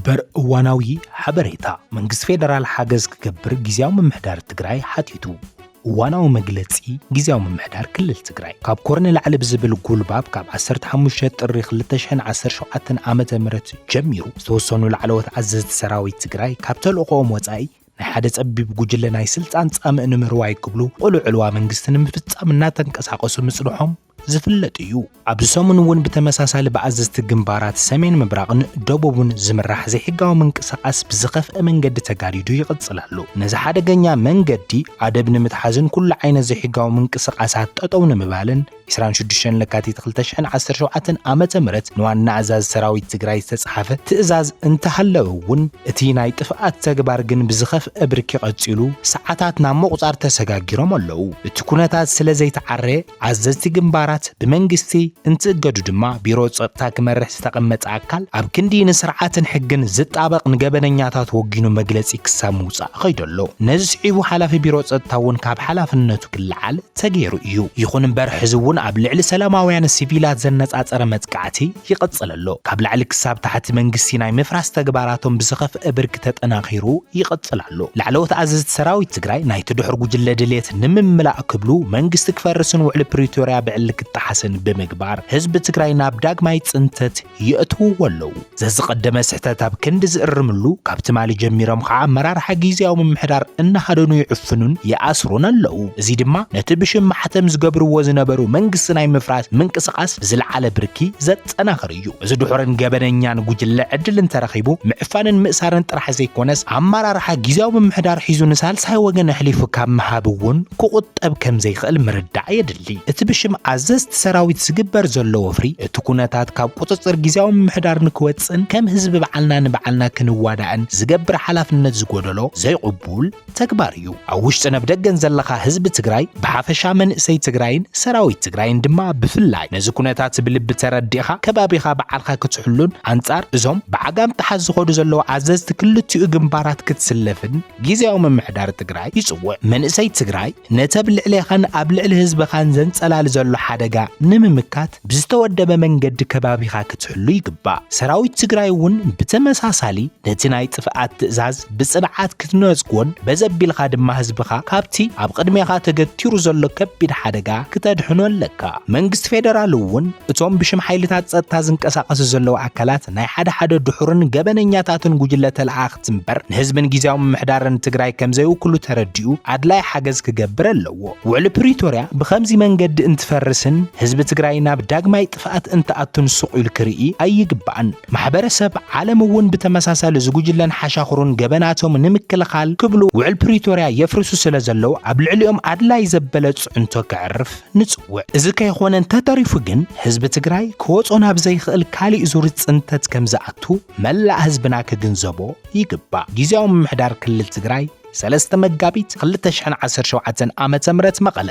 ሰበር እዋናዊ ሓበሬታ መንግስት ፌደራል ሓገዝ ክገብር ጊዜያዊ ምምሕዳር ትግራይ ሓቲቱ እዋናዊ መግለጺ ጊዜያዊ ምምሕዳር ክልል ትግራይ ካብ ኮርነ ላዕሊ ብዝብል ጉልባብ ካብ 15 ጥሪ 2017 ዓመተ ምህረት ጀሚሩ ዝተወሰኑ ላዕለዎት ኣዘዝቲ ሰራዊት ትግራይ ካብ ተልእኾኦም ወጻኢ ናይ ሓደ ጸቢብ ጉጅለ ናይ ስልጣን ጻምእ ንምርዋይ ክብሉ ቁሉዕ ዕልዋ መንግስቲ ንምፍጻም እናተንቀሳቐሱ ምጽንሖም ዝፍለጥ እዩ ኣብዚ ሰሙን እውን ብተመሳሳሊ በኣዘዝቲ ግንባራት ሰሜን ምብራቕን ደቡብን ዝምራሕ ዘይሕጋዊ ምንቅስቓስ ብዝኸፍአ መንገዲ ተጋዲዱ ይቕጽል ኣሎ ነዚ ሓደገኛ መንገዲ ኣደብ ንምትሓዝን ኩሉ ዓይነት ዘይሕጋዊ ምንቅስቓሳት ጠጠው ንምባልን 26 ለካቲት 2017 ዓመተ ምህረት ንዋና ኣዛዝ ሰራዊት ትግራይ ዝተጻሕፈ ትእዛዝ እንተሃለወ እውን እቲ ናይ ጥፍኣት ተግባር ግን ብዝኸፍአ ብርኪ ቀጺሉ ሰዓታት ናብ ምቁጻር ተሰጋጊሮም ኣለዉ እቲ ኩነታት ስለ ዘይተዓረየ ኣዘዝቲ ግንባራት ብመንግስቲ እንትእገዱ ድማ ቢሮ ጸጥታ ክመርሕ ዝተቐመጠ ኣካል ኣብ ክንዲ ንስርዓትን ሕግን ዝጣበቕ ንገበነኛታት ወጊኑ መግለጺ ክሳብ ምውጻእ ኸይደሎ ነዚ ስዒቡ ሓላፊ ቢሮ ጸጥታ እውን ካብ ሓላፍነቱ ክለዓል ተገይሩ እዩ ይኹን እምበር ሕዚ እውን ኣብ ልዕሊ ሰላማውያን ሲቪላት ዘነጻጸረ መጥቃዕቲ ይቕጽል ኣሎ ካብ ላዕሊ ክሳብ ታሕቲ መንግስቲ ናይ ምፍራስ ተግባራቶም ብዝኸፍአ ብርኪ ተጠናኺሩ ይቕጽል ኣሎ ላዕለዎት ኣዘዝቲ ሰራዊት ትግራይ ናይቲ ድሕር ጉጅለ ድሌት ንምምላእ ክብሉ መንግስቲ ክፈርስን ውዕሊ ፕሪቶርያ ብዕሊ ክትሓስን ብምግባር ህዝቢ ትግራይ ናብ ዳግማይ ጽንተት ይእትውዎ ኣለዉ ዘዝቐደመ ስሕተት ኣብ ክንዲ ዝእርምሉ ካብ ትማሊ ጀሚሮም ከዓ ኣመራርሓ ጊዜያዊ ምምሕዳር እናሃደኑ ይዕፍኑን ይኣስሩን ኣለዉ እዚ ድማ ነቲ ብሽም ማሕተም ዝገብርዎ ዝነበሩ መንግስቲ ናይ ምፍራስ ምንቅስቓስ ብዝለዓለ ብርኪ ዘጠናኽር እዩ እዚ ድሑርን ገበነኛን ጉጅለ ዕድል እንተረኺቡ ምዕፋንን ምእሳርን ጥራሕ ዘይኮነስ ኣመራርሓ ጊዜያዊ ምምሕዳር ሒዙ ንሳልሳይ ወገን ኣሕሊፉ ካብ ምሃብ እውን ክቁጠብ ከም ዘይኽእል ምርዳዕ የድሊ እቲ ብሽም ኣዘዝቲ ሰራዊት ዝግበር ዘሎ ወፍሪ እቲ ኩነታት ካብ ቁጽጽር ጊዜያዊ ምምሕዳር ንክወጽን ከም ህዝቢ በዓልና ንበዓልና ክንዋዳእን ዝገብር ሓላፍነት ዝጎደሎ ዘይቅቡል ተግባር እዩ ኣብ ውሽጢ ነብደገን ዘለኻ ህዝቢ ትግራይ ብሓፈሻ መንእሰይ ትግራይን ሰራዊት ትግራይን ድማ ብፍላይ ነዚ ኩነታት ብልቢ ተረዲእኻ ከባቢኻ በዓልካ ክትሕሉን አንጻር እዞም ብዓጋም ተሓዝ ዝኸዱ ዘለዉ ኣዘዝቲ ክልቲኡ ግንባራት ክትስለፍን ጊዜያዊ ምምሕዳር ትግራይ ይጽውዕ መንእሰይ ትግራይ ነተብ ልዕሌኻን ኣብ ልዕሊ ህዝብኻን ዘንጸላል ዘሎ ሓደጋ ንምምካት ብዝተወደበ መንገዲ ከባቢኻ ክትሕሉ ይግባእ ሰራዊት ትግራይ እውን ብተመሳሳሊ ነቲ ናይ ጥፍኣት ትእዛዝ ብጽንዓት ክትነጽጎን በዘቢልኻ ድማ ህዝብኻ ካብቲ ኣብ ቅድሜኻ ተገቲሩ ዘሎ ከቢድ ሓደጋ ክተድሕኖ ኣለካ መንግስቲ ፌደራል እውን እቶም ብሽም ሓይልታት ጸጥታ ዝንቀሳቐሱ ዘለዉ ኣካላት ናይ ሓደ ድሑርን ገበነኛታትን ጉጅለ ተለኣኽቲ እምበር ንህዝብን ጊዜያዊ ምምሕዳርን ትግራይ ከም ዘይውክሉ ተረዲኡ ኣድላይ ሓገዝ ክገብር ኣለዎ ውዕሊ ፕሪቶርያ ብኸምዚ መንገዲ እንትፈርስን ህዝቢ ትግራይ ናብ ዳግማይ ጥፍኣት እንትኣቱን ስቑኢሉ ክርኢ ኣይግባእን ማሕበረሰብ ዓለም እውን ብተመሳሳሊ ዝጉጅለን ሓሻኽሩን ገበናቶም ንምክልኻል ክብሉ ውዕል ፕሪቶርያ የፍርሱ ስለ ዘለዉ ኣብ ልዕሊኦም ኣድላይ ዘበለ ጽዕንቶ ክዕርፍ ንጽውዕ እዚ ከይኾነ እንተተሪፉ ግን ህዝቢ ትግራይ ክወጾ ናብ ዘይኽእል ካሊእ ዙር ጽንተት ከም ዝኣቱ መላእ ህዝብና ክግንዘቦ ይግባእ ጊዜያዊ ምምሕዳር ክልል ትግራይ 3 መጋቢት 2017 ዓመተ ምህረት መቐለ